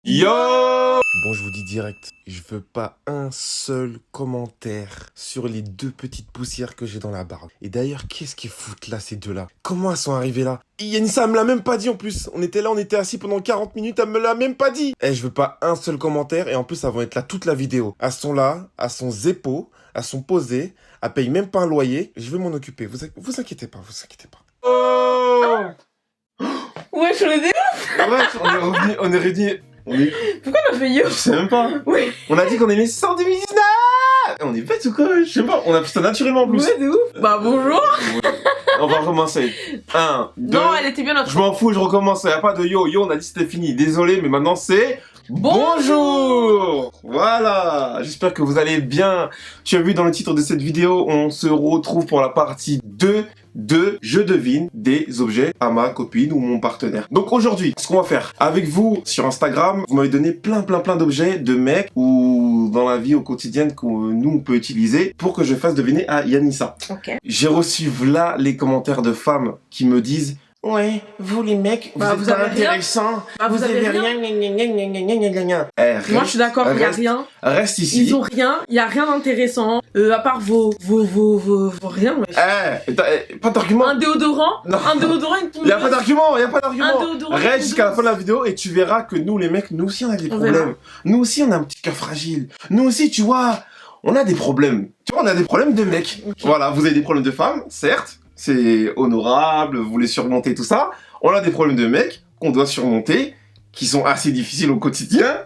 Yo! Bon, je vous dis direct, je veux pas un seul commentaire sur les deux petites poussières que j'ai dans la barbe. Et d'ailleurs, qu'est-ce qu'ils foutent là, ces deux-là? Comment elles sont arrivées là? Yanissa, elle me l'a même pas dit en plus. On était là, on était assis pendant 40 minutes, elle me l'a même pas dit. Eh, je veux pas un seul commentaire et en plus, elles vont être là toute la vidéo. Elles sont là, elles sont zépo, elles sont posées, elles payent même pas un loyer. Je vais m'en occuper, vous inquiétez pas, vous inquiétez pas. Oh! Ouais, je l'ai dit. Ouais, on est réunis. Pourquoi on a fait yo? Je sais même pas. Oui. On a dit qu'on est les 100 2019. On est bête ou quoi? Je sais pas. On a fait ça naturellement en plus. Ouais, de ouf. Bah, bonjour. Ouais. On va recommencer. 1, 2. Non, elle était bien notre. Je m'en fous, je recommence. Y'a pas de yo. Yo, on a dit c'était fini. Désolé, mais maintenant c'est... Bonjour. Voilà. J'espère que vous allez bien. Tu as vu dans le titre de cette vidéo, on se retrouve pour la partie 2 de Je devine des objets à ma copine ou mon partenaire. Donc aujourd'hui, ce qu'on va faire avec vous sur Instagram, vous m'avez donné plein d'objets de mecs ou dans la vie au quotidien que nous on peut utiliser pour que je fasse deviner à Yanissa. Ok. J'ai reçu là les commentaires de femmes qui me disent: ouais, vous les mecs, Bah, vous vous êtes pas avez rien. intéressants, Bah, vous avez rien. Moi, je suis d'accord, il y a rien. Reste ici. Ils ont rien, il y a rien d'intéressant. À part vos rien. Ouais. Pas d'argument. Un déodorant. Non. Un déodorant, une tondeuse. Y a pas d'argument, y a pas Un d'argument. déodorant. Reste jusqu'à la fin de la vidéo et tu verras que nous les mecs, nous aussi on a des On problèmes. verra. Nous aussi on a un petit cœur fragile. Nous aussi, tu vois, on a des problèmes. Tu vois, on a des problèmes de mecs. Ok. Voilà, vous avez des problèmes de femmes, certes, c'est honorable, vous voulez surmonter tout ça. On a des problèmes de mecs qu'on doit surmonter, qui sont assez difficiles au quotidien.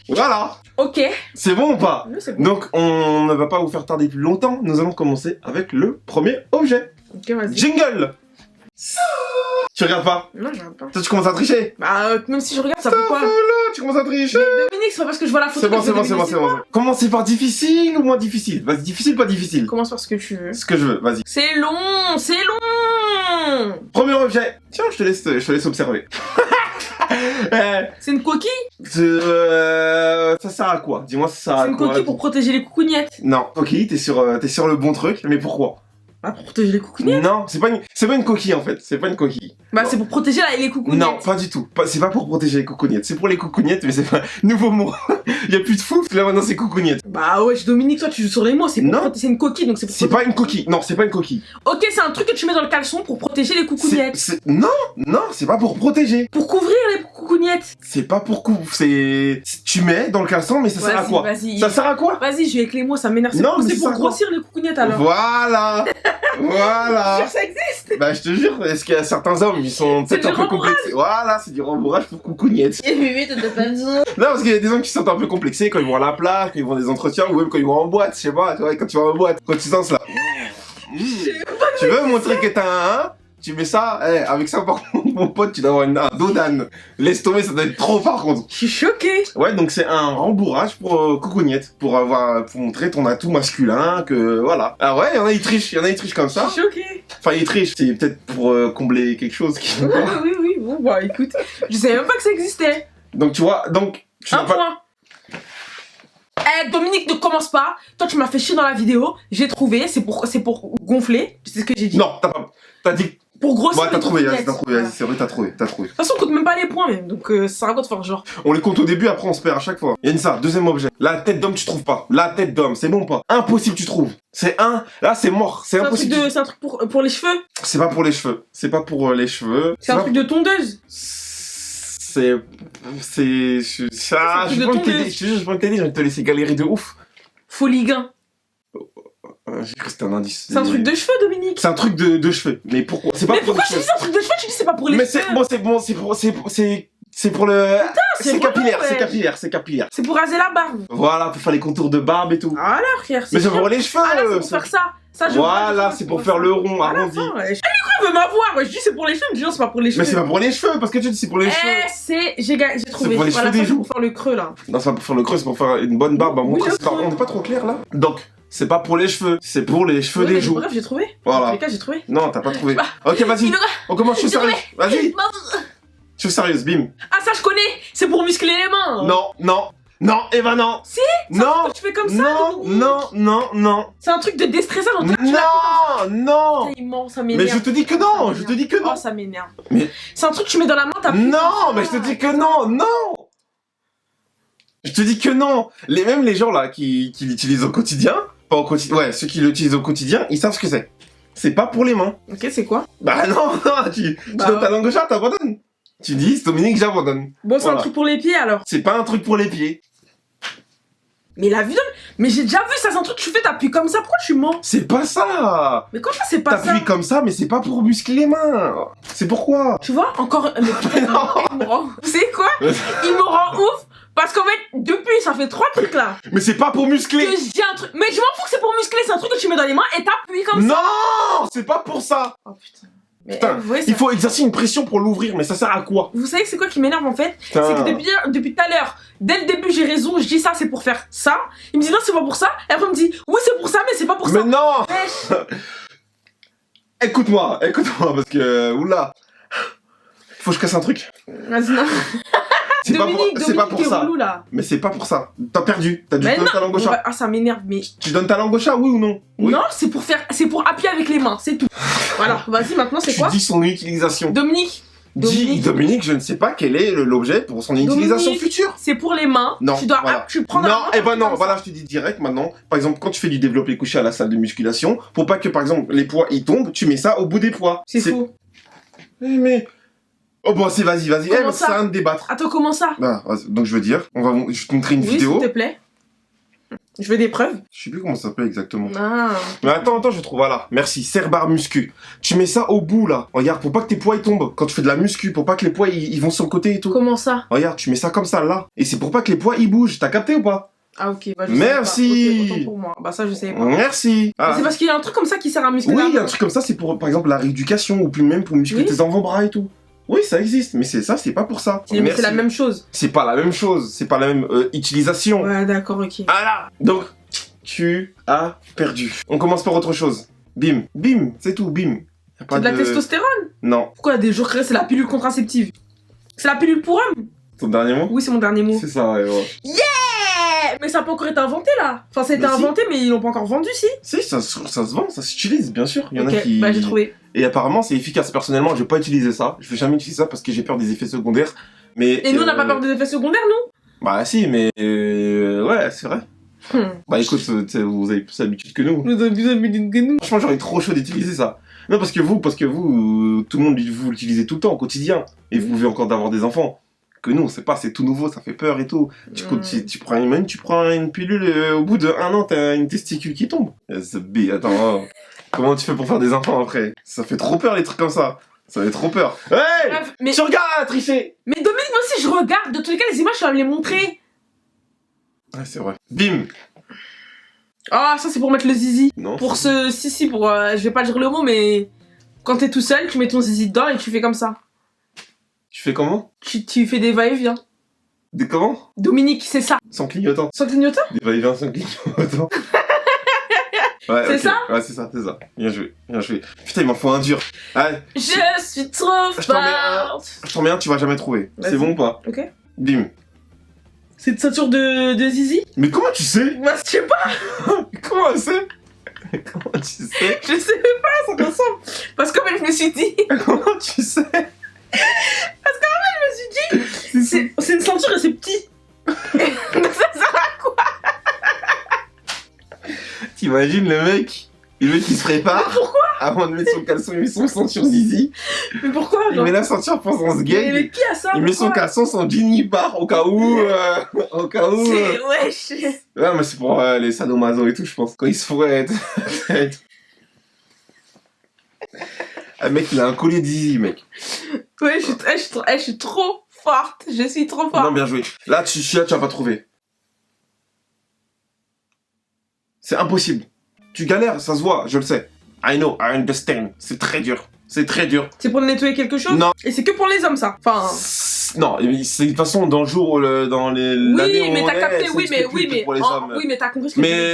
Voilà. Ok. C'est bon ou pas? Oui, c'est bon. Donc, on ne va pas vous faire tarder plus longtemps. Nous allons commencer avec le premier objet. Ok, vas-y. Jingle. Tu regardes pas? Non, j'arrive pas. Toi, tu commences à tricher. Bah, même si je regarde, ça fait quoi? Tu commences à tricher. Dominique, c'est pas parce que je vois la photo. C'est bon, que c'est bon, je c'est bon, c'est bon. Commencez par difficile ou moins difficile? Vas-y, difficile, pas difficile. Commence par ce que tu veux. Ce que je veux, vas-y. C'est long, c'est long. Premier objet. Tiens, je te laisse observer. C'est une coquille? Ça sert à quoi? Dis-moi, ça sert à C'est une quoi? coquille pour protéger les coucougnettes. Non, coquille, t'es sur le bon truc, mais pourquoi? Ah, pour protéger les coucougnettes? Non, c'est pas une coquille en fait, c'est pas une coquille. Bah, c'est pour protéger les coucougnettes. Non, pas du tout. C'est pas pour protéger les coucougnettes. C'est pour les coucougnettes, mais c'est pas nouveau mot. Y a plus de fou, là maintenant c'est coucougnettes. Bah, ouais, Dominique, toi, tu joues sur les mots. C'est pour Non. c'est une coquille, donc c'est pour C'est pas une coquille. Non, c'est pas une coquille. Ok, c'est un truc que tu mets dans le caleçon pour protéger les coucougnettes. Non, c'est pas pour protéger. Pour couvrir les coucougnettes. C'est pas pour tu mets dans le caleçon, mais ça sert à Vas-y, quoi? vas-y. Ça sert à quoi? Vas-y, je vais avec les mots, ça m'énerve. Non, mais C'est ça pour sert à quoi? grossir les coucougnettes alors. Voilà. Voilà. Ça existe. Bah je te jure, est-ce qu'il y a certains hommes, ils sont C'est peut-être un du peu rembourrage. complexés. Voilà, c'est du rembourrage pour coucougnettes. Oui, t'as pas besoin. Non, parce qu'il y a des hommes qui sont un peu complexés quand ils vont à la plage, quand ils vont à des entretiens, ou même quand ils vont en boîte, je sais pas, tu vois, quand tu vas en boîte, quand tu sens là. Tu veux montrer que t'as un, tu mets ça, avec ça par contre, mon pote, tu dois avoir un dos d'âne. Laisse tomber, ça doit être trop par contre. Je suis choquée. Ouais, donc c'est un rembourrage pour coucougnettes, pour montrer ton atout masculin, que voilà. Ah ouais, il y en a ils trichent comme Je ça. suis choquée. Enfin, ils trichent, c'est peut-être pour combler quelque chose qui... Oui, bon, bah écoute, je savais même pas que ça existait. Donc tu vois, tu Un n'as pas... point. Dominique, ne commence pas. Toi, tu m'as fait chier dans la vidéo. J'ai trouvé. C'est pour gonfler. C'est ce que j'ai dit. Non, t'as dit... Pour grossir. Ouais, t'as les trouvé, coucougnettes. vas-y, c'est vrai, t'as trouvé. De toute façon, on compte même pas les points, même. Donc, ça sert à quoi de faire genre. On les compte au début, après on se perd à chaque fois. Yanissa, deuxième objet. La tête d'homme, tu trouves pas. La tête d'homme, c'est bon ou pas? Impossible, tu trouves. Là, c'est mort. C'est impossible. C'est un truc pour les cheveux. C'est pas pour les cheveux. C'est pas pour les cheveux. C'est un truc de tondeuse. Ça, un truc je de peux pas t'aider, tondeuse. je te jure, je peux pas t'aider, je vais te laisser galérer de ouf. Foligain. J'ai cru que c'était un indice. C'est un truc de cheveux, Dominique. C'est un truc de cheveux. Mais pourquoi? C'est pas Mais pour pourquoi les tu dis cheveux. c'est un truc de cheveux? Tu dis c'est pas pour les Mais cheveux. c'est pour le... c'est C'est vraiment, capillaire, ouais. c'est capillaire. C'est pour raser la barbe. Voilà, pour faire les contours de barbe et tout. Voilà, frère. Mais c'est bien. pour les cheveux. Ah là, c'est pour faire ça. Ça, je Voilà, vois, c'est pour faire le rond arrondi. Ouais. Il veut m'avoir. Ouais, je dis c'est pour les cheveux. Je dis non, c'est pas pour les cheveux. Mais c'est pas pour les cheveux, parce que tu dis c'est pour les cheveux. J'ai trouvé. pour les cheveux des c'est joues. pour faire le creux là. Non, c'est pas pour faire le creux, c'est pour faire une bonne barbe. Oui, Montrer, le c'est pas- creux. on n'est pas trop clair là. Donc, c'est pas pour les cheveux, c'est pour les cheveux Ouais, des mais joues. Bref, j'ai trouvé. Voilà. Dans tous les cas, j'ai trouvé. Non, t'as pas trouvé. Bah, Ok, vas-y, il aura- on commence, je suis J'ai sérieux. Vas-y, Bah, je suis sérieuse, bim. Ah, ça, je connais. C'est pour muscler les mains. Non, Eva, non. Si, Non, Tu fais comme ça. non, Dominique. non. C'est un truc de déstressage. En tout cas, Non. Putain, il ment, ça m'énerve. Mais je te dis que non, je te dis que non. Oh, ça m'énerve. Mais- C'est un truc que tu mets dans la main, t'as Non, mais je te dis que non. Je te dis que non. Même les gens là qui l'utilisent au quotidien, pas au quotidien, ouais, ceux qui l'utilisent au quotidien, ils savent ce que c'est. C'est pas pour les mains. Ok, c'est quoi? Bah non, tu donnes ta langue au chat, t'abandonnes. Tu dis, c'est Dominique, j'abandonne. Bon, c'est Voilà. un truc pour les pieds alors. C'est pas un truc pour les pieds. Mais la viande, mais j'ai déjà vu ça, c'est un truc que tu fais, t'appuies comme ça, pourquoi tu mens? C'est pas ça. Mais comment c'est pas ça? T'appuies comme ça, mais c'est pas pour muscler les mains. C'est pourquoi. Tu vois, encore. Mais putain, il me rend. Vous savez quoi? Il me rend ouf parce qu'en fait, depuis, ça fait 3 trucs là. Mais c'est pas pour muscler. Que je dis un truc. Mais je m'en fous que c'est pour muscler, c'est un truc que tu mets dans les mains et t'appuies comme ça. Non, c'est pas pour ça. Oh putain. Mais Putain, vous voyez, il faut exercer une pression pour l'ouvrir, mais ça sert à quoi? Vous savez que c'est quoi qui m'énerve en fait? Putain. C'est que depuis tout à l'heure, dès le début, j'ai raison, je dis ça, c'est pour faire ça. Il me dit non, c'est pas pour ça. Et après, il me dit oui, c'est pour ça, mais c'est pas pour Mais ça. non. Wesh. Écoute-moi, parce que oula, faut que je casse un truc. Vas-y, non. C'est pas pour t'es ça. relou, là. Mais c'est pas pour ça. T'as perdu. T'as dû Mais donner ta langue au chat. Ah, ça m'énerve, mais. Tu donnes ta langue au chat, oui ou non? Oui. Non, c'est pour appuyer avec les mains, c'est tout. Voilà, vas-y, maintenant, c'est Tu quoi? dis son utilisation. Dominique. Dis Dominique, je ne sais pas quel est l'objet pour son utilisation Dominique. future. C'est pour les mains. Non, Tu dois voilà. tu prends dans la Non, main, eh ben t'appuies non, comme voilà, ça. je te dis direct maintenant. Par exemple, quand tu fais du développé couché à la salle de musculation, pour pas que par exemple les poids ils tombent, tu mets ça au bout des poids. C'est faux. Mais. Oh bon, c'est vas-y. Comment Eh, mais ça ça rien de débattre. Attends, comment ça? Bah, donc je veux dire, je te montrer une Oui, vidéo. s'il te plaît. Je veux des preuves. Je sais plus comment ça s'appelle exactement. Ah. Mais attends, je trouve, voilà. Merci, Serbar Muscu. Tu mets ça au bout, là. Regarde, pour pas que tes poids ils tombent. Quand tu fais de la muscu, pour pas que les poids ils vont sur le côté et tout. Comment ça? Regarde, tu mets ça comme ça, là. Et c'est pour pas que les poids ils bougent. T'as capté ou pas? Ah, ok. Bah, je Merci. savais pas. Ok, autant pour moi. Bah, ça, je savais pas. Merci. Ah. C'est parce qu'il y a un truc comme ça qui sert à muscler. Oui, la il y a main. un truc comme ça, c'est pour, par exemple, la rééducation ou plus même pour muscler Oui. tes avant-bras et tout. Oui, ça existe, mais c'est pas pour ça. Mais Merci. c'est la même chose. C'est pas la même chose, c'est pas la même utilisation. Ouais, d'accord, ok. Voilà. Donc, tu as perdu. On commence par autre chose. Bim, c'est tout, bim. Y a pas C'est de la testostérone? Non. Pourquoi des jours créés, c'est la pilule contraceptive? C'est la pilule pour homme? Ton dernier mot? Oui, c'est mon dernier mot. C'est ça, ouais. Mais ça a pas encore été inventé là. Enfin, ça a été Mais si. inventé, mais ils l'ont pas encore vendu, si. Si, ça se vend, ça s'utilise, bien sûr. Il y en Ok, a qui... bah j'ai trouvé. Et apparemment, c'est efficace. Personnellement, je vais pas utiliser ça. Je vais jamais utiliser ça parce que j'ai peur des effets secondaires. Mais, Et nous, on n'a pas peur des effets secondaires, nous? Bah si, mais... ouais, c'est vrai. Bah écoute, vous avez plus l'habitude que nous. Nous avons plus d'habitude que nous. Franchement, j'aurais trop chaud d'utiliser ça. Non, parce que vous, tout le monde, vous l'utilisez tout le temps, au quotidien. Et vous pouvez encore d'avoir des enfants. Que nous, on sait pas, c'est tout nouveau, ça fait peur et tout. Tu prends une pilule, au bout de 1 an, t'as une testicule qui tombe. Attends, comment tu fais pour faire des enfants après? Ça fait trop peur les trucs comme ça. Ça fait trop peur. Hey! Bref, mais... Tu regardes, tricher! mais Dominique, moi aussi, je regarde. De tous les cas, les images, je vais me les montrer. Ouais, c'est vrai. Bim! Ah, ça, c'est pour mettre le zizi. Non. Pour ce... Si, pour... je vais pas dire le mot, mais... Quand t'es tout seul, tu mets ton zizi dedans et tu fais comme ça. Tu fais comment? Tu fais des va-et-vient. Des comment? Dominique, c'est ça. Sans clignotant. Sans clignotant? Des va-et-vient sans clignotant. Ouais, C'est ok. ça? Ouais, c'est ça. Bien joué. Putain, il m'en faut un dur. Allez, Je suis trop Je t'en mets un. forte. je t'en mets un, tu vas jamais trouver. Vas-y. C'est bon ou pas? Ok. Bim. C'est une ceinture de zizi? Mais comment tu sais? Bah, je sais pas. Comment elle sait? Comment tu sais? Je sais pas, ça ressemble. Parce qu'en fait, je me suis dit... Comment tu sais? C'est une ceinture et c'est petit. Ça sert à quoi? T'imagines le mec il se prépare. Mais pourquoi? Avant de mettre son caleçon, il met son ceinture zizi. Mais pourquoi? Il genre met la ceinture pour son Mais sgeg. qui a ça? Il met son Pourquoi? caleçon, son jean, il part au cas où. Au cas où. C'est... Wesh. Ouais, mais c'est pour les sadomaso et tout, je pense. Quand il se fouette. Ah, mec, il a un collier de zizi, mec. Ouais, je suis trop forte. Je suis trop forte. Non, bien joué. Là, tu vas pas trouver. C'est impossible. Tu galères, ça se voit, je le sais. I know, I understand. C'est très dur. C'est très dur. C'est pour nettoyer quelque chose? Non. Et c'est que pour les hommes, ça. Enfin... Non, c'est de toute façon dans le jour, dans les. l'année Oui, où mais on t'as est, capté, c'est oui, mais, plus que pour les hommes. oui, mais t'as compris ce que je veux dire.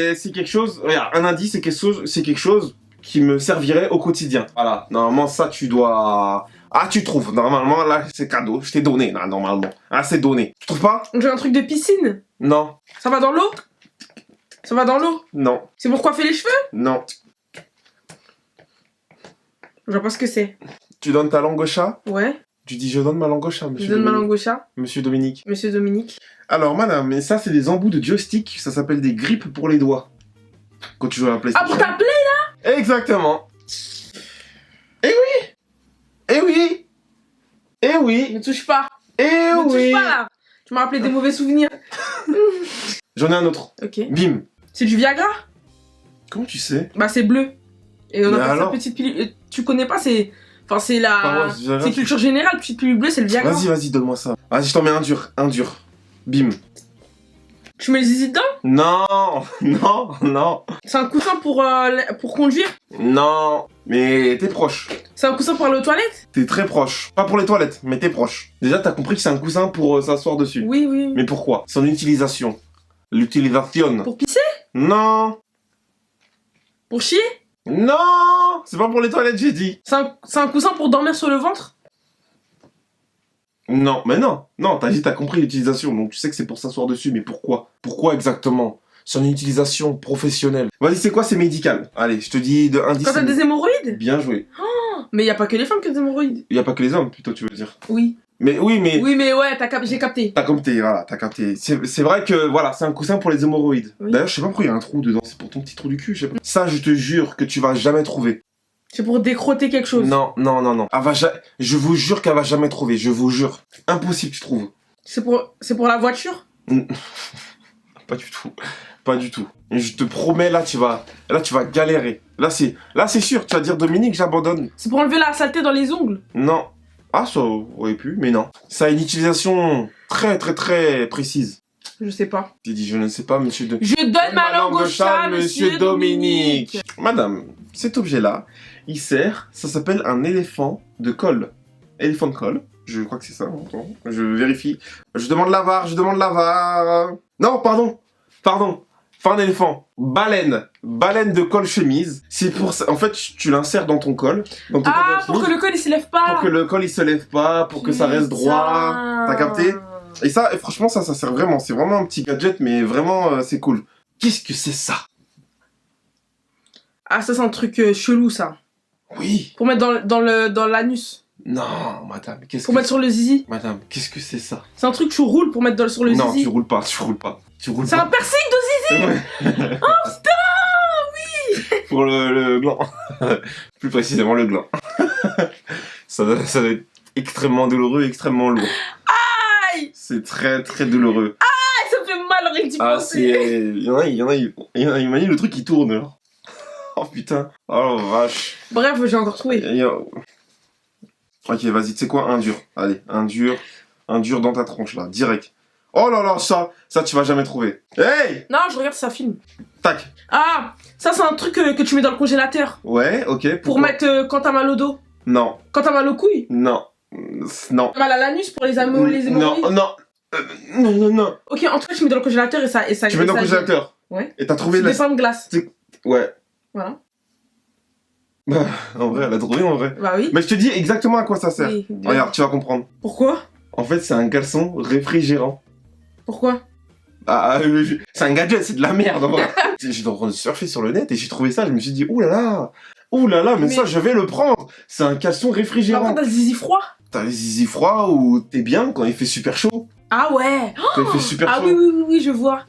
Mais c'est quelque chose. Regarde, un indice, c'est quelque chose qui me servirait au quotidien. Voilà. Normalement, ça, tu dois. Ah, tu trouves. Normalement, là, c'est cadeau. Je t'ai donné, là, normalement. Ah, c'est donné. Tu trouves pas? J'ai un truc de piscine. Non. Ça va dans l'eau? Ça va dans l'eau? Non. C'est pour coiffer les cheveux? Non. Je vois pas ce que c'est. Tu donnes ta langue au chat, Ouais. Tu dis je donne ma langue au chat, Je monsieur donne ma Dominique. langue au chat. Monsieur Dominique. Monsieur Dominique. Alors, madame, mais ça, c'est des embouts de joystick. Ça s'appelle des grippes pour les doigts. Quand tu joues à la Ah, PlayStation. pour t'appeler? Exactement. Eh oui. Eh oui. Eh oui. Ne touche pas. Eh Ne touche oui. pas là. Tu m'as rappelé des mauvais souvenirs. J'en ai un autre. Ok. Bim. C'est du Viagra? Comment tu sais? Bah, c'est bleu. Et on Mais appelle ça alors petite pilule. Tu connais pas, c'est. Enfin, c'est la. Enfin, ouais, c'est Viagra. C'est culture générale. Petite pilule bleue, c'est le Viagra. Vas-y, donne-moi ça. Vas-y, je t'en mets un dur. Un dur. Bim. Tu mets les zizi dedans? Non. Non. Non. C'est un coussin pour conduire? Non. Mais t'es proche. C'est un coussin pour aller aux toilettes? T'es très proche. Pas pour les toilettes, mais t'es proche. Déjà, t'as compris que c'est un coussin pour s'asseoir dessus. Oui, oui. Mais pourquoi? Son utilisation. L'utilisation. Pour pisser? Non. Pour chier? Non. C'est pas pour les toilettes, j'ai dit. C'est un coussin pour dormir sur le ventre? Non, mais non. Non, t'as dit, t'as compris l'utilisation. Donc tu sais que c'est pour s'asseoir dessus, mais pourquoi? Pourquoi exactement? Son utilisation professionnelle. Vas-y, c'est quoi? C'est médical. Allez, je te dis de indice. Quand t'as des hémorroïdes? Bien joué. Mais y a pas que les femmes qui ont des hémorroïdes. Il y a pas que les hommes, plutôt, tu veux dire. Oui. Mais oui, mais Oui, mais ouais, j'ai capté. t'as compté, voilà, t'as capté. C'est vrai que, voilà, c'est un coussin pour les hémorroïdes. Oui. D'ailleurs, je sais pas pourquoi il y a un trou dedans. C'est pour ton petit trou du cul, je sais pas. Ça, je te jure que tu vas jamais trouver. C'est pour décrotter quelque chose. Non, non, non, non. Je vous jure qu'elle va jamais trouver, je vous jure. Impossible, tu trouves. C'est pour la voiture? Pas du tout. Pas du tout. Et je te promets, là, tu vas galérer. Là, c'est sûr, tu vas dire, Dominique, j'abandonne. C'est pour enlever la saleté dans les ongles? Non. Ah, ça aurait pu, mais non. Ça a une utilisation très, très, très précise. Je sais pas. J'ai dit, je ne sais pas, monsieur de... Je donne ma langue au chat, monsieur Dominique. Madame, cet objet-là, il sert, ça s'appelle un éléphant de colle. Éléphant de colle, je crois que c'est ça. Attends, je vérifie. Je demande la VAR. Non, pardon. Pas un éléphant. Baleine de colle chemise. C'est pour ça. En fait, tu l'insères dans ton col. Dans ton col Ah, de pour chemise, que le col il se lève pas. pour que le col il se lève pas, pour que ça reste droit. T'as capté? Et ça, et franchement, ça sert vraiment. C'est vraiment un petit gadget, mais vraiment, c'est cool. Qu'est-ce que c'est ça? Ah, ça c'est un truc chelou ça. Oui. Pour mettre dans l'anus. Non, madame, qu'est-ce Pour que... mettre sur le zizi. Madame, qu'est-ce que c'est ça? C'est un truc que tu roules pour mettre sur le Non, zizi. tu roules pas. C'est un piercing de zizi. Ouais. Oh putain, oui. Pour le gland. Plus précisément le gland. ça doit être extrêmement douloureux, extrêmement lourd. Aïe. C'est très très douloureux. Ah, ça me fait mal rien que d'y Ah, penser. il y en a, il m'a dit le truc qui tourne là. Oh putain. Oh vache. Bref, j'ai encore trouvé. Ok, vas-y, tu sais quoi? Un dur. Allez, un dur dans ta tronche là, direct. Oh là là, ça tu vas jamais trouver. Hey! Non, je regarde ça film. Tac. Ah, ça c'est un truc que tu mets dans le congélateur. Ouais, ok. Pour pourquoi? mettre quand t'as mal au dos. Non, Quand t'as mal aux couilles. non, non. Mal à l'anus pour les hémorroïdes. Non. Non. Ok, en tout cas, tu mets dans le congélateur et ça. Tu mets dans le ça congélateur. Ouais. Et t'as trouvé Des pains de glace. Ouais. Voilà. Bah, en vrai, elle a trouvé en vrai. Bah oui. Mais je te dis exactement à quoi ça sert. Oui. Regarde, tu vas comprendre. Pourquoi? En fait, c'est un caleçon réfrigérant. Pourquoi? C'est un gadget, c'est de la merde en vrai. J'étais en train de surfer sur le net et j'ai trouvé ça, je me suis dit, ouh là là, mais ça je vais le prendre. C'est un caleçon réfrigérant. Après, t'as le zizi froid. T'as les zizi froids ou t'es bien quand il fait super chaud. Ah ouais. Quand il fait super Ah chaud. oui, je vois.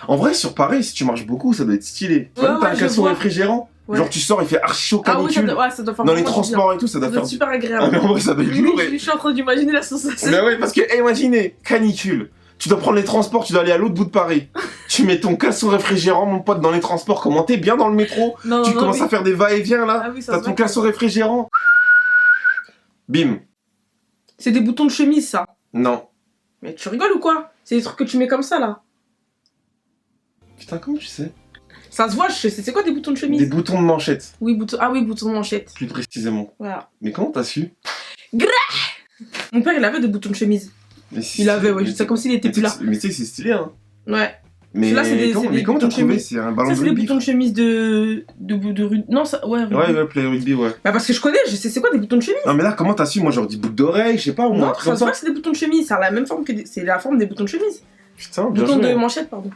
En vrai, sur Paris, si tu marches beaucoup, ça doit être stylé. Ouais, T'as un je caleçon vois. réfrigérant. Ouais. Genre, tu sors, il fait archi chaud Ah oui, canicule. ça doit faire Dans les vraiment du bien. transports et tout, ça Ça doit doit faire être du... super Ah agréable. mais en vrai, ça doit être lourd. Je suis en train d'imaginer la sensation. Mais ouais, parce que imaginez, canicule. Tu dois prendre les transports, tu dois aller à l'autre bout de Paris. Tu mets ton caleçon réfrigérant, mon pote, dans les transports. Comment t'es bien dans le métro? Non, Tu non, commences mais- à faire des va-et-vient là. Ah oui, ça T'as se ton voit. caleçon réfrigérant. Bim. C'est des boutons de chemise, ça. Non. Mais tu rigoles ou quoi? C'est des trucs que tu mets comme ça, là. Putain, comment tu sais? Ça se voit, je sais. C'est quoi des boutons de Des chemise? boutons de manchette, Oui, boutons. Ah oui, boutons de manchette. plus précisément. Voilà. Mais comment t'as su? Mon père, il avait des boutons de chemise. Mais si- Il avait, ouais. mais C'est comme s'il était mais plus là. Mais tu sais que c'est stylé, hein. Ouais. Mais Là, c'est des- comment, c'est mais des comment t'as boutons de trouvé? chemise. C'est un ballon Ça, de c'est des rugby. boutons de chemise de rugby. Non, ça. Ouais, rugby. Ouais, play rugby, ouais. Bah, parce que je connais, je sais c'est quoi des boutons de chemise. Non, mais là, comment t'as su? Moi, j'aurais dit boucle d'oreille, je sais pas, ou un Non, truc ça comme se ça. voit que c'est des boutons de chemise. Ça a la même forme que c'est la forme des boutons de chemise. Putain, bien Boutons joué. de manchette, pardon.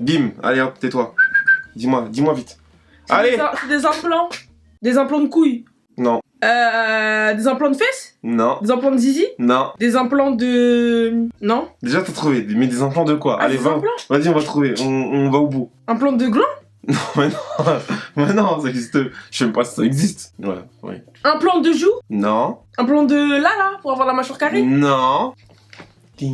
Bim, allez hop, tais-toi. Dis-moi vite. C'est Allez. c'est des implants. Des implants de couilles. Non. Des implants de fesses? Non. Des implants de zizi? Non. Des implants de... Non? Déjà, t'as trouvé. Mais des implants de quoi? Ah, Allez, des va. implants? Vas-y, on va trouver. On va au bout. Implants de gland? Non, mais non. Mais non, ça existe. Je sais même pas si ça existe. Ouais, oui. Implant de joue? Non. Implant de là, pour avoir la mâchoire carrée? Non. Je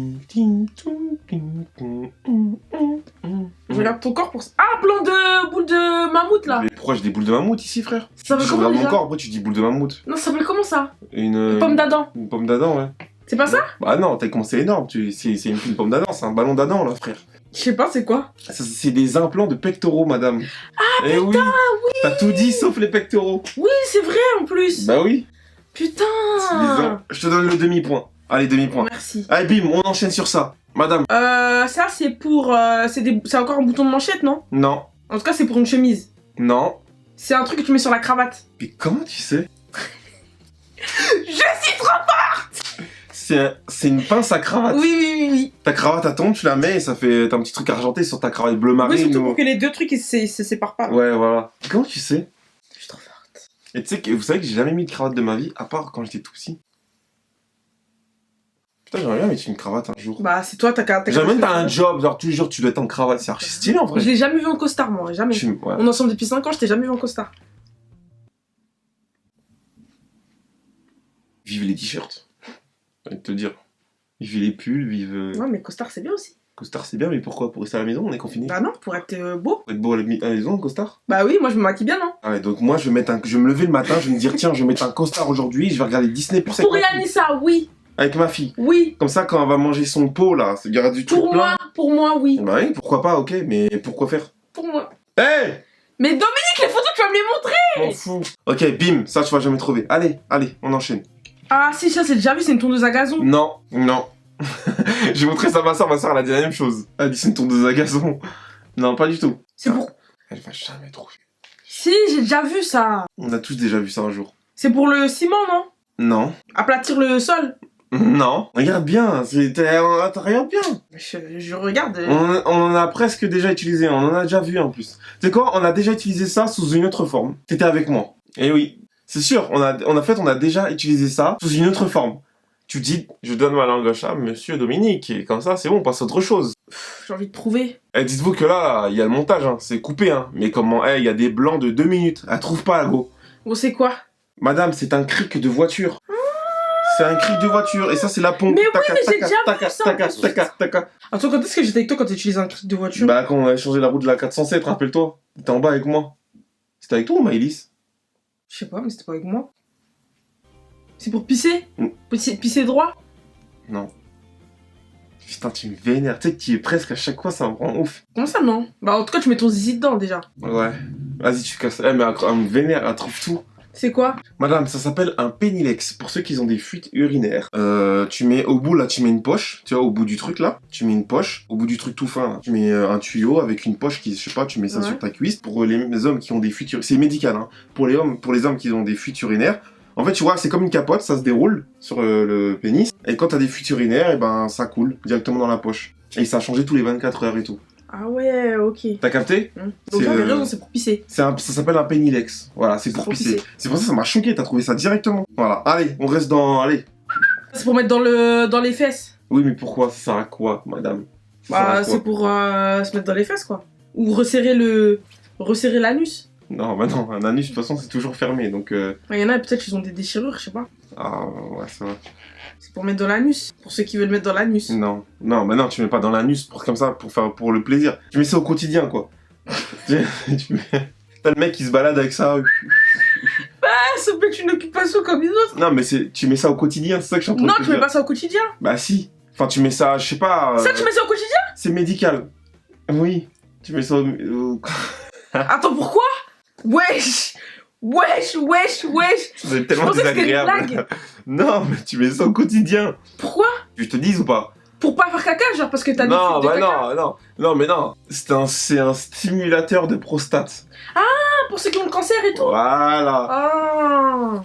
regarde ton corps pour... Ah, implant de boule de mammouth, là. Mais pourquoi j'ai des boules de mammouth ici, frère? Ça s'appelle Je comment, regarde mon déjà? corps, pourquoi tu dis boule de mammouth? Non, ça s'appelle comment, ça? Une Pomme d'Adam. Une pomme d'Adam, ouais. C'est pas ça? Bah non, t'as commencé énorme. C'est une pomme d'Adam, c'est un ballon d'Adam, là, frère. Je sais pas, c'est quoi? C'est des implants de pectoraux, madame. Ah, putain, oui. T'as tout dit sauf les pectoraux. Oui, c'est vrai, en plus. Bah oui. Putain. Je te donne le demi-point. Allez, demi-point. Merci. Allez, bim, on enchaîne sur ça. Madame. Ça, c'est pour... c'est encore un bouton de manchette, non? Non. En tout cas, c'est pour une chemise. Non. C'est un truc que tu mets sur la cravate. Mais comment tu sais? Je suis trop... C'est une pince à cravate. Oui. Ta cravate, elle tombe, tu la mets et ça fait... T'as un petit truc argenté sur ta cravate bleu marine. Oui, surtout ou... pour que les deux trucs, ils se séparent pas. Ouais, voilà. Comment tu sais? Je suis trop forte. Et tu sais que vous savez que j'ai jamais mis de cravate de ma vie, à part quand j'étais tout petit. Putain, j'aimerais bien mettre une cravate un jour. Bah, c'est toi, t'as Genre même t'as un job, genre tous les jours tu dois être en cravate, c'est archi stylé en vrai. Je l'ai jamais vu en costard, moi, jamais. Ouais. On est ensemble depuis 5 ans, je t'ai jamais vu en costard. Vive les t-shirts. J'ai envie de te dire. Vive les pulls, vive... Ouais, mais costard, c'est bien aussi. Costard c'est bien, mais pourquoi? Pour rester à la maison, on est confiné. Bah non, pour être beau. Pour être beau à la maison, costard? Bah oui, moi, je me maquille bien, non? Ah ouais, donc moi je vais me lever le matin, je vais me dire tiens, je vais mettre un costard aujourd'hui, je vais regarder Disney Plus Pour Yanissa, oui. avec ma fille. Oui. Comme ça, quand elle va manger son pot là, il y aura du truc plein. Pour moi, oui. Bah oui, pourquoi pas, ok, mais pourquoi faire? Pour moi. Hey! Mais Dominique, les photos, tu vas me les montrer. M'en fous. Ok, bim, ça tu vas jamais trouver. Allez, on enchaîne. Ah si, ça c'est déjà vu, c'est une tondeuse à gazon. Non. J'ai montré ça à ma soeur elle a dit la même chose. Elle a dit c'est une tondeuse à gazon. Non, pas du tout. C'est pour... Elle va jamais trouver. Si, j'ai déjà vu ça. On a tous déjà vu ça un jour. C'est pour le ciment, non? Non. Aplatir le sol. Non. Regarde bien, regarde bien. Je regarde. On en a presque déjà utilisé, on en a déjà vu en plus. Tu sais quoi, on a déjà utilisé ça sous une autre forme. T'étais avec moi. Eh oui. C'est sûr, on a déjà utilisé ça sous une autre forme. Tu dis, je donne ma langue à chat, monsieur Dominique, et comme ça, c'est bon, on passe à autre chose. J'ai envie de trouver. Eh, dites-vous que là, il y a le montage, hein, c'est coupé, hein. Mais comment, il y a des blancs de 2 minutes. Elle trouve pas, la go. Bon, c'est quoi? Madame, c'est un cric de voiture. C'est un cric de voiture, et ça, c'est la pompe. Mais oui, mais j'ai déjà vu ça. Taca. Attends, quand est-ce que j'étais avec toi quand tu utilises un cric de voiture? Bah, quand on a changé la route de la 407, rappelle-toi. T'étais en bas avec moi. C'était avec toi ou Maëlys? Je sais pas, mais c'était pas avec moi. C'est pour pisser? Pisser droit? Non. Putain, tu me vénères. Tu sais que tu es presque à chaque fois, ça me rend ouf. Comment ça, non? Bah, en tout cas, tu mets ton zizi dedans déjà. Ouais. Vas-y, tu casses. Mais elle me vénère, elle trouve tout. C'est quoi? Madame, ça s'appelle un pénilex. Pour ceux qui ont des fuites urinaires, tu mets au bout là, tu mets une poche. Tu vois, au bout du truc là, tu mets une poche. Au bout du truc tout fin, là, tu mets un tuyau avec une poche qui, je sais pas, tu mets ça sur ta cuisse. Pour les hommes qui ont des fuites urinaires, c'est médical, hein. Pour les hommes qui ont des fuites urinaires, en fait, tu vois, c'est comme une capote, ça se déroule sur le pénis. Et quand t'as des fuites urinaires, et ben ça coule directement dans la poche. Et ça a changé tous les 24 heures et tout. Ah ouais, ok. T'as capté? Donc j'avais raison, c'est pour pisser. Ça s'appelle un pénilex. Voilà, c'est pour pisser. C'est pour ça que ça m'a choqué, t'as trouvé ça directement. Voilà, allez, on reste dans... Allez. C'est pour mettre dans les fesses. Oui, mais pourquoi? Ça sert à quoi, madame? Bah, c'est pour se mettre dans les fesses, quoi. Ou resserrer l'anus. Non, bah non, un anus, de toute façon, c'est toujours fermé, donc... Il y en a, peut-être, ils ont des déchirures, je sais pas. Ah, ouais, ça va. C'est pour mettre dans l'anus. Pour ceux qui veulent mettre dans l'anus. Non, bah non, tu mets pas dans l'anus comme ça, pour le plaisir. Tu mets ça au quotidien, quoi. T'as le mec qui se balade avec ça. Ça peut être une occupation comme une autre. Non, mais tu mets ça au quotidien, c'est ça que je suis en train de te dire. Non, tu mets pas ça au quotidien. Bah si. Enfin, tu mets ça, je sais pas... Ça, tu mets ça au quotidien? C'est médical. Oui. Tu mets ça au... Attends, pourquoi? Wesh. C'est tellement désagréable. Une blague. Non, mais tu mets ça au quotidien. Pourquoi? Je te dis ou pas? Pour pas faire caca, genre parce que t'as des Non, fuites de bah caca. non, mais non. C'est un stimulateur de prostate. Ah, pour ceux qui ont le cancer et tout. Voilà. Ah.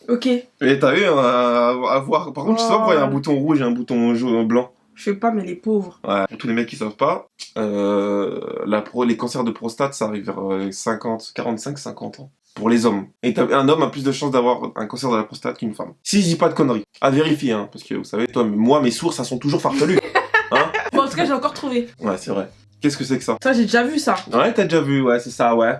Ok. Et t'as vu, à voir. Par contre, tu sais pas pourquoi il y a un bouton rouge et un bouton blanc? Je sais pas, mais les pauvres. Ouais. Pour tous les mecs qui savent pas, les cancers de prostate, ça arrive vers 45-50 ans. pour les hommes. Et un homme a plus de chances d'avoir un cancer de la prostate qu'une femme. Si je dis pas de conneries. À vérifier, hein, parce que vous savez, toi, moi, mes sources, elles sont toujours farfelues. Hein? Bon, en tout cas, j'ai encore trouvé. Ouais, c'est vrai. Qu'est-ce que c'est que ça? Ça, j'ai déjà vu ça. Ouais, t'as déjà vu, ouais, c'est ça, ouais.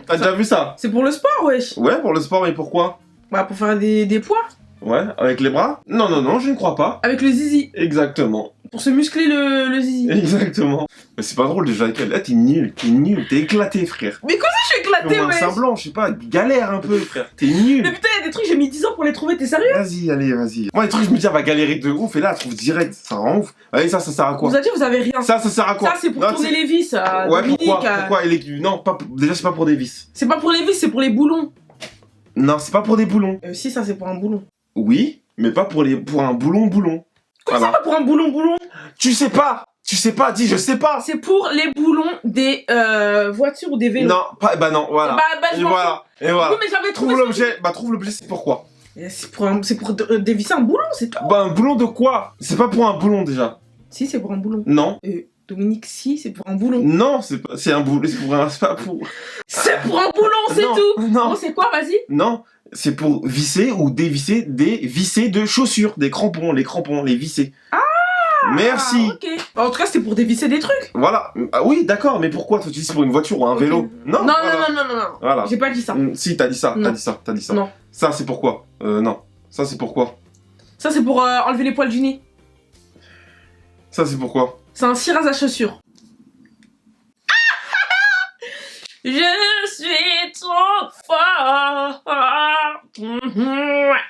T'as déjà vu ça? C'est pour le sport, wesh. Ouais, pour le sport, et pourquoi? Bah, pour faire des poids. Ouais, avec les bras? Non, non, non, je ne crois pas. Avec le zizi. Exactement. Pour se muscler le zizi. Exactement. Mais c'est pas drôle déjà, là, t'es nul, t'es éclaté, frère. Mais comment je suis éclaté, Comme un wesh? semblant, je sais pas, galère un peu, frère. T'es nul. Mais putain, il y a des trucs, j'ai mis 10 ans pour les trouver, t'es sérieux? Vas-y, allez, vas-y. Moi, les trucs, je me dis, elle va galérer de ouf, et là, elle trouve direct. Ça rend ouf. Allez, ça sert à quoi? Vous avez dit, vous avez rien. Ça sert à quoi? Ça, c'est pour Non, tourner les vis, Ouais, Dominique. pourquoi non, pas pour- déjà, c'est pas pour des vis. C'est pas pour les vis, c'est pour les boulons. Non, c'est pas pour des boulons. Si, ça, c'est pour un boulon. Oui, mais pas pour un boulon. Comment ça, pas pour un boulon? Tu sais pas, dis, je sais pas. C'est pour les boulons des voitures ou des vélos. Non, pas, non, voilà. Bah, je Et m'en voilà, et voilà. Oui, mais j'avais trouvé Trouve ça. l'objet, trouve l'objet, c'est pourquoi? C'est pour dévisser un boulon, c'est tout. Bah, un boulon de quoi? C'est pas pour un boulon déjà. Si, c'est pour un boulon. Non. Dominique, si, c'est pour un boulon. Non, c'est un boulon, c'est pas pour. C'est pour un boulon, c'est Non, tout. non. Bon, c'est quoi, vas-y? Non, c'est pour visser ou dévisser des vissés de chaussures, des crampons, les vissés. Ah! Merci. Ok. En tout cas, c'était pour dévisser des trucs. Voilà. Ah oui, d'accord, mais pourquoi? Toi, tu dis c'est pour une voiture ou un Ok. vélo? Non. Non, voilà. non. Voilà. J'ai pas dit ça. Si, t'as dit ça, Non. t'as dit ça. Non. Ça, c'est pourquoi? Non. Ça, c'est pourquoi? Ça, c'est pour enlever les poils du nez. Ça, c'est pourquoi? C'est un cirage à chaussures. Je suis trop fort.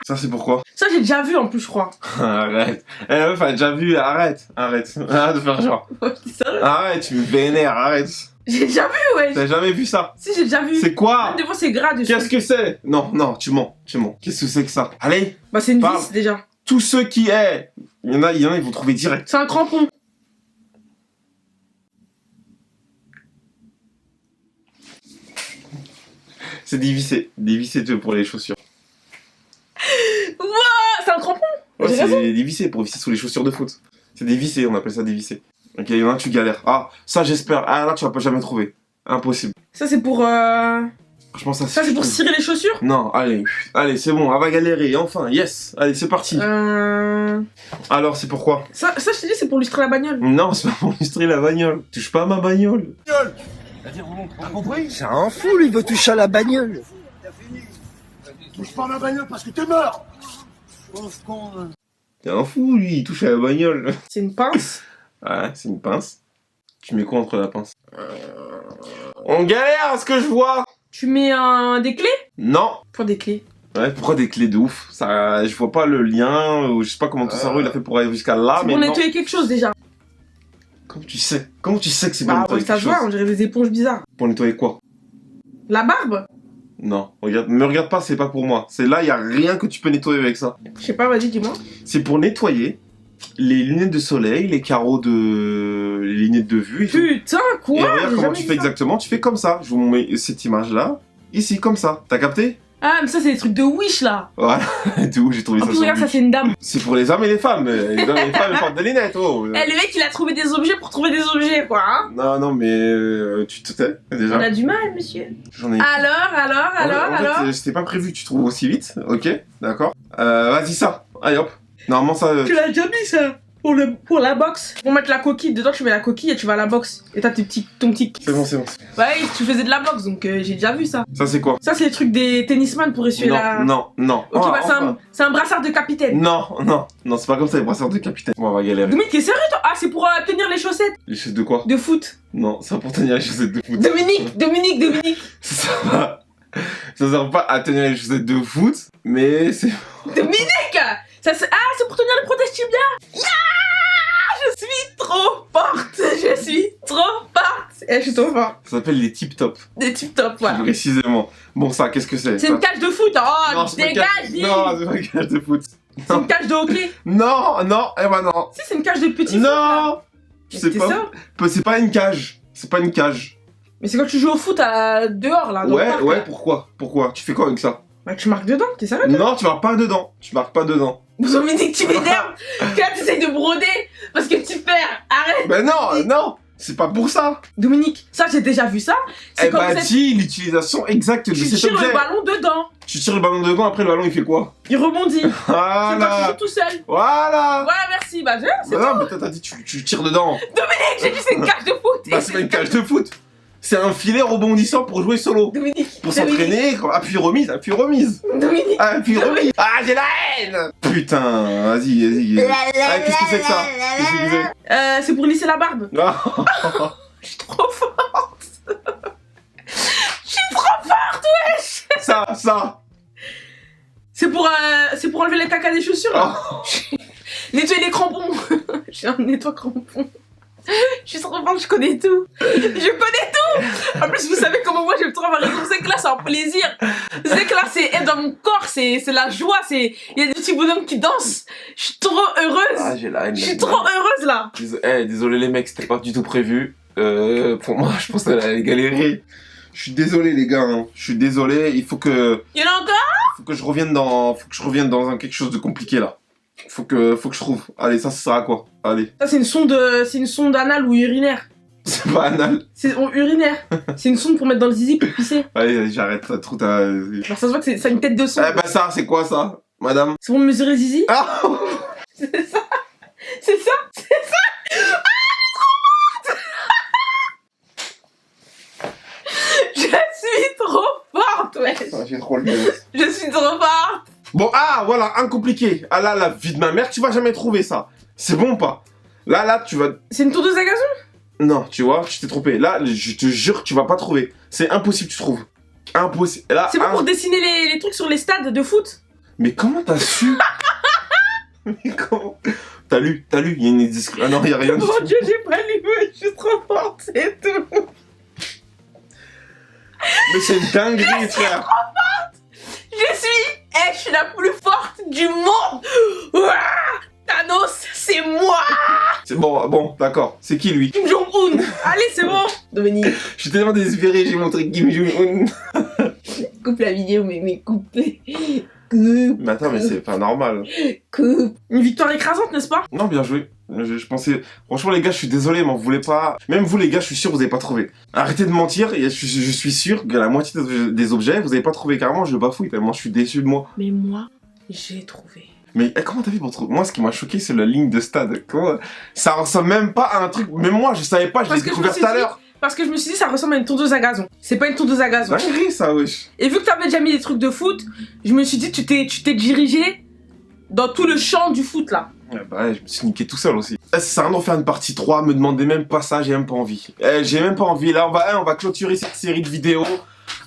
Ça, c'est pourquoi? Ça, j'ai déjà vu en plus, je crois. Arrête. Eh, la meuf, elle a déjà vu, arrête. Arrête de faire genre. T'es sérieux? Arrête, tu me vénères, arrête. J'ai déjà vu, ouais. T'as jamais vu ça? Si, j'ai déjà vu. C'est quoi? Des fois, c'est gras dessus. Qu'est-ce que c'est? Non, tu mens. Qu'est-ce que c'est que ça? Allez, Bah, c'est une Parle. vis déjà. tous ceux qui est. Il y en a, ils vont trouver direct. C'est un crampon. C'est dévissé pour les chaussures. Ah, c'est un crampon. Ouais, J'ai c'est raison. dévissé pour visser sous les chaussures de foot. C'est dévissé, on appelle ça dévissé. Ok, il y en a un, tu galères. Ah, ça j'espère. Ah là, tu vas pas jamais trouver. Impossible. Ça, c'est pour. Franchement, ça Ça, c'est pour cirer les chaussures. Non, allez, c'est bon, elle va galérer, enfin, yes. Allez, c'est parti. Alors, c'est pourquoi? Ça, je t'ai dit, c'est pour lustrer la bagnole. Non, c'est pas pour illustrer la bagnole. Touche pas à ma bagnole. T'as compris? C'est un fou, lui, il veut toucher à la bagnole. Touche pas à ma bagnole parce que t'es mort. Pauvre con. T'es un fou, lui, il touche à la bagnole. C'est une pince. Ouais, c'est une pince. Tu mets quoi entre la pince? On galère à ce que je vois. Tu mets des clés. Non. Pour des clés. Ouais, pourquoi des clés de ouf? Ça, je vois pas le lien, ou je sais pas comment ton cerveau il a fait pour aller jusqu'à là, C'est mais pour non. nettoyer quelque chose déjà. Comment tu sais que c'est pour Bah, nettoyer ça quelque se voit, chose? on dirait des éponges bizarres. Pour nettoyer quoi? La barbe. Non, me regarde pas, c'est pas pour moi. C'est là, y a rien que tu peux nettoyer avec ça. Je sais pas, vas-y, dis-moi. C'est pour nettoyer les lunettes de soleil, les carreaux de... les lunettes de vue et tout. Putain, quoi? Et regarde J'ai comment jamais tu vu fais ça. exactement, tu fais comme ça. Je vous mets cette image-là, ici, comme ça. T'as capté? Ah, mais ça, c'est des trucs de Wish là. Voilà, d'où j'ai trouvé En ça plus, sur regarde, ça, Wish. c'est une dame. C'est pour les hommes et les femmes. Les hommes et les femmes, ils portent des lunettes, oh. Eh, le mec, il a trouvé des objets pour trouver des objets, quoi. Hein. Non, mais tu te tais, déjà. On a du mal, monsieur. J'en ai... Alors. En fait, c'était pas prévu que tu trouves aussi vite. Ok, d'accord. Vas-y, ça. Allez, hop. Normalement, ça... Tu l'as déjà mis, ça. Pour la box. Pour mettre la coquille. Dedans, tu mets la coquille et tu vas à la box. Et t'as ton petit... C'est bon. Ouais, tu faisais de la boxe, donc j'ai déjà vu ça. Ça, c'est quoi? Ça, c'est les trucs des tennisman pour essuyer la... Non. Ok, Ah, bah enfin. c'est un brassard de capitaine. Non, c'est pas comme ça les brasseurs de capitaine. Bon, on va galérer. Dominique, t'es sérieux, toi? Ah, c'est pour tenir les chaussettes Les chaussettes de quoi? de foot. Non, c'est pour tenir les chaussettes de foot. Dominique. Ça sert pas à tenir les chaussettes de foot, mais c'est... Dominique ça, c'est pour tenir le protège tibia. Je suis trop forte. Je suis trop forte. Ça s'appelle les tip-top, Des tip top, voilà. précisément. Bon, ça, qu'est-ce que c'est? C'est une cage de foot. Oh, Non, c'est pas une dégage, cage- dis. Non, c'est pas une cage de foot. C'est une cage de hockey. Non, eh ben non. Si, c'est une cage de petit foot. là. Non. Mais C'est t'es pas... sûr C'est pas une cage. C'est pas une cage. Mais c'est quand tu joues au foot dehors, là. Dans le parc, là. Pourquoi? Tu fais quoi avec ça? Bah, tu marques dedans, t'es sérieux? toi Non, tu marques pas dedans. Dominique, tu m'énerves. Que là, t'essayes de broder parce que tu perds. Arrête. Ben non. C'est pas pour ça. Dominique, ça j'ai déjà vu ça. C'est Eh comme bah vous êtes- dis l'utilisation exacte de tu cet tires objet. le ballon dedans. Tu tires le ballon dedans, après le ballon il fait quoi? Il rebondit. C'est quand tu Voilà. joues tout seul. Voilà. Voilà, merci. Bah, c'est Bah non, mais t'as dit tu tires dedans. Dominique, j'ai dit c'est une cage de foot. Bah c'est pas une cage de foot. C'est un filet rebondissant pour jouer solo. Dominique. Pour s'entraîner, appui remise, appui remise. Dominique. Appui remise. Ah, j'ai la haine. Putain, vas-y. Ah, qu'est-ce que c'est que ça? Qu'est-ce que c'est? C'est pour lisser la barbe. Ah. Je suis trop forte. Je suis trop forte, wesh. Ça. C'est pour enlever les caca des chaussures, là. Oh. Nettoyer les crampons. J'ai un nettoie crampons. Je suis trop forte, je connais tout. Je connais tout. En plus, vous savez comment moi j'aime trop ma raison. C'est que là, c'est un plaisir. C'est que là, c'est dans mon corps, c'est la joie. Il y a des petits bonhommes qui dansent. Je suis trop heureuse. Ah, j'ai la haine. Je suis trop heureuse, là. Désolé les mecs, c'était pas du tout prévu. Pour moi, je pense qu'elle allait galérer. Je suis désolé les gars, hein. Je suis désolé. Il faut que Il y en a encore? je revienne dans quelque chose de compliqué là. Faut que je trouve. Allez, ça sert à quoi? Allez. Ça, c'est une sonde anale ou urinaire. C'est pas anal. C'est urinaire. C'est une sonde pour mettre dans le zizi pour pisser. Allez, j'arrête. T'as trop ta. Alors, ça se voit que ça a une tête de sonde. Eh ben ça, c'est quoi ça, madame? C'est pour mesurer le zizi. Ah. C'est ça. C'est ça. C'est ça. Je suis trop forte, ouais. J'ai trop le nez. Je suis trop forte. Bon, ah, voilà, un compliqué. Ah là, la vie de ma mère, tu vas jamais trouver ça. C'est bon ou pas? Là, tu vas... C'est une tondeuse à gazon? Non, tu vois, tu t'es trompé. Là, je te jure, tu vas pas trouver. C'est impossible, tu trouves. Impossible. Là, C'est pas pour dessiner les trucs sur les stades de foot? Mais comment t'as su? Mais comment? T'as lu, il y a une indiscrétion. Ah non, il y a rien du Mon tout. dieu, j'ai pas lu, je suis trop forte, c'est tout. Mais c'est une dinguerie, frère. Je suis la plus forte du monde. Ouah, Thanos, c'est moi. C'est bon, d'accord. C'est qui, lui? Kim Jong-un. Allez, c'est bon. Dominique, Je suis tellement désespéré, j'ai montré Kim Jong-un. coupe la vidéo, mais coupez. Coupe. Mais attends, mais c'est pas normal. Coupe. Une victoire écrasante, n'est-ce pas? Non, bien joué. Je pensais... Franchement, les gars, je suis désolé, mais on voulait pas... Même vous, les gars, je suis sûr, vous avez pas trouvé. Arrêtez de mentir, et je suis sûr que la moitié des objets, vous avez pas trouvé. Carrément, je bafouille tellement je suis déçu de moi. Mais moi, j'ai trouvé. Mais comment t'as fait pour trouver? Moi, ce qui m'a choqué, c'est la ligne de stade. Comment... Ça ressemble même pas à un truc... Même moi, je savais pas, je l'ai découvert tout à l'heure. Parce que je me suis dit, ça ressemble à une tondeuse à gazon. C'est pas une tondeuse à gazon. Dinguerie, ça, wesh. Et vu que t'avais déjà mis des trucs de foot, je me suis dit, tu t'es dirigé dans tout le champ du foot, là. Ouais, bah ouais, je me suis niqué tout seul aussi. Ça sert à rien d'en faire une partie 3, me demandez même pas ça, j'ai même pas envie. J'ai même pas envie. Là, on va clôturer cette série de vidéos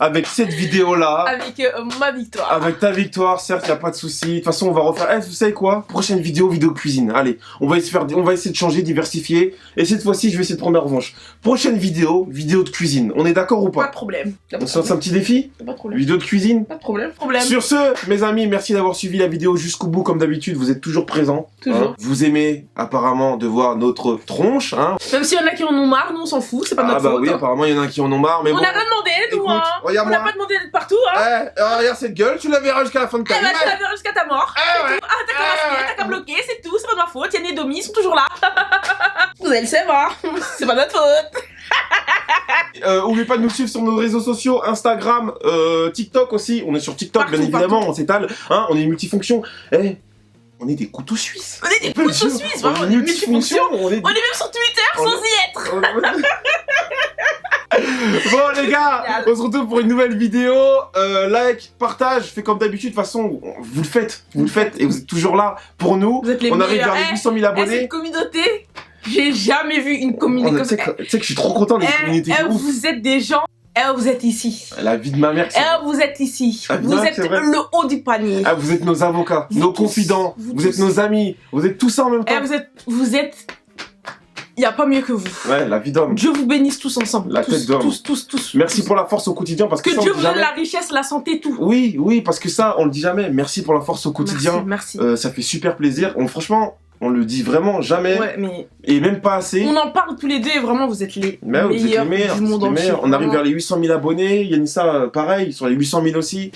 avec cette vidéo-là. Avec ma victoire. Avec ta victoire, certes, y a pas de souci. De toute façon, on va refaire. Vous savez quoi? Prochaine vidéo cuisine. Allez, on va essayer de changer, diversifier. Et cette fois-ci, je vais essayer de prendre ma revanche. Prochaine vidéo de cuisine. On est d'accord ou Pas pas? de problème. On se lance un petit défi? Pas de problème. Vidéo de cuisine? Pas de problème. Sur ce, mes amis, merci d'avoir suivi la vidéo jusqu'au bout. Comme d'habitude, vous êtes toujours présents. Toujours. Hein. Vous aimez apparemment de voir notre tronche. Hein. Même s'il y en a qui en ont marre, nous on s'en fout, c'est pas Ah notre bah faute. oui, hein. apparemment, il y en a qui en ont marre. Mais On bon. n'a rien demandé, nous, Écoute, hein. On regarde-moi. n'a pas demandé d'être partout, hein. Regarde cette gueule, tu la verras jusqu'à la fin de ta Eh vie. bah, tu la verras jusqu'à ta mort. Ouais. Ah, t'as qu'à masquer, t'as qu'à bloquer, c'est tout, c'est pas de ma faute. Yann et Domi, ils sont toujours là. Vous allez le savoir, c'est pas notre faute. Oubliez pas de nous suivre sur nos réseaux sociaux, Instagram, TikTok aussi. On est sur TikTok, Partout, bien évidemment, partout. on s'étale. Hein, on est multifonction. On est des couteaux suisses. On est des couteaux suisses, vraiment, on est multifonctions. On est On est même sur Twitter On sans y être. Bon les gars, on se retrouve pour une nouvelle vidéo. Like, partage, faites comme d'habitude. De toute façon, vous le faites et vous êtes toujours là pour nous. Vous êtes les On arrive meilleurs. vers les 800 000 abonnés. Cette communauté, j'ai jamais vu une communauté comme Tu ça. sais que je suis trop content des communautés de ouf. Vous êtes des gens, vous êtes ici. La vie de ma mère, c'est... Vous êtes ici. Ah, Vous bien, êtes c'est vrai. le haut du panier. Ah, vous êtes nos avocats, Vous nos tous, confidents, vous vous êtes tous. nos amis, vous êtes tous ça en même temps. Vous êtes. Il n'y a pas mieux que vous. Ouais, la vie d'homme. Dieu vous bénisse tous ensemble. La tous, tête d'homme. tous. Merci pour la force au quotidien parce que Que ça, Dieu on vous le dit donne jamais. la richesse, la santé, tout. Oui, parce que ça, on le dit jamais. Merci pour la force au quotidien. Merci. Ça fait super plaisir. Franchement, on le dit vraiment jamais Ouais, mais et même pas assez. on en parle tous les deux et vraiment, vous êtes les Mais ouais, vous êtes les meilleurs, du monde vous êtes les entier. meilleurs. On arrive Vraiment, vers les 800 000 abonnés. Yanissa, pareil, sur les 800 000 aussi.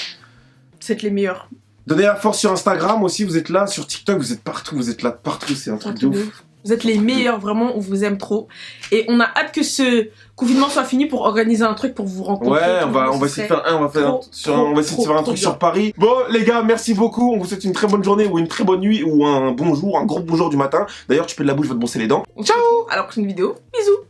Vous êtes les meilleurs. Donnez la force sur Instagram aussi, vous êtes là. Sur TikTok, vous êtes partout. Vous êtes là partout. C'est un truc de ouf. Vous êtes les meilleurs, vraiment, on vous aime trop. Et on a hâte que ce confinement soit fini pour organiser un truc pour vous rencontrer. Ouais, on va essayer de faire un, on va essayer de faire un truc sur Paris. Bon, les gars, merci beaucoup. On vous souhaite une très bonne journée ou une très bonne nuit ou un bonjour, un gros bonjour du matin. D'ailleurs, tu peux de la bouche, je vais te brosser les dents. Ciao. À la prochaine vidéo. Bisous.